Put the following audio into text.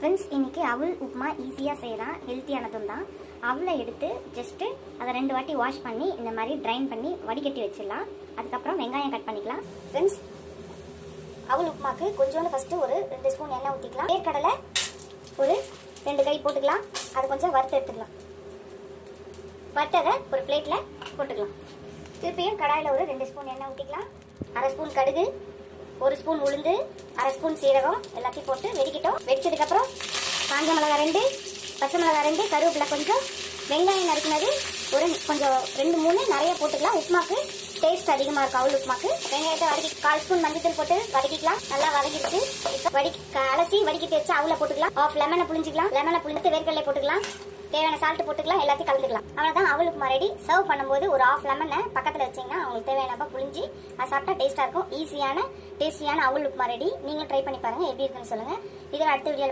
Friends, இன்றைக்கி அவல் உப்புமா ஈஸியாக செய்யலாம், ஹெல்த்தியானதும் தான். அவலை எடுத்து ஜஸ்ட்டு அதை 2 வாட்டி வாஷ் பண்ணி இந்த மாதிரி ட்ரைன் பண்ணி வடிகட்டி வச்சிடலாம். அதுக்கப்புறம் வெங்காயம் கட் பண்ணிக்கலாம். ஃப்ரெண்ட்ஸ், அவல் உப்புமாக்கு கொஞ்சோண்டு ஃபஸ்ட்டு ஒரு 2 ஸ்பூன் எண்ணெய் ஊற்றிக்கலாம். வேர்க்கடலை ஒரு 2 கை போட்டுக்கலாம். அது கொஞ்சம் வறுத்து எடுத்துக்கலாம். வறுத்ததை ஒரு பிளேட்டில் போட்டுக்கலாம். திருப்பியும் கடாயில் ஒரு 2 ஸ்பூன் எண்ணெய் ஊற்றிக்கலாம். 1/2 ஸ்பூன் கடுகு, 1 ஸ்பூன் உளுந்து, 1/2 ஸ்பூன் சீரகம் எல்லாத்தையும் போட்டு வெடிக்கிட்டோம். வெடிச்சதுக்கப்புறம் காஞ்ச மிளகா 2, பச்சை மிளகா 2, கருவேப்பிலை கொஞ்சம், வெங்காயம் நறுக்கினது ஒரு கொஞ்சம் 2-3 நிறைய போட்டுக்கலாம். உப்புமாக்கு டேஸ்ட் அதிகமாக இருக்கும். அவல் உப்புமாக்கு வெங்காயத்தை வதக்கி 1/4 ஸ்பூன் மஞ்சள் போட்டு வதக்கிக்கலாம். நல்லா வதக்கிட்டு அலசி வடிக்கிட்டு வச்சு அவலை போட்டுக்கலாம். ஆஃப் லெமனை புளிஞ்சிக்கலாம். லெமனை புளிஞ்சிட்டு வேர்க்கடலை போட்டுக்கலாம். தேவையான சால்ட் போட்டுக்கலாம். எல்லாத்தையும் கலந்துக்கலாம். அவ்வளோதான், அவல் உப்புமா ரெடி. சர்வ் பண்ணும்போது ஒரு ஆஃப் லெமனை பக்கத்தில் வச்சிங்கன்னா அவங்களுக்கு தேவையானப்ப புளிஞ்சி அது சாப்பிட்டா டேஸ்ட்டாக இருக்கும். ஈஸியான டேஸ்டியான அவல் உப்புமா ரெடி. நீங்களும் ட்ரை பண்ணி பாருங்கள், எப்படி இருக்குன்னு சொல்லுங்கள். இதில் அடுத்த வீடியோ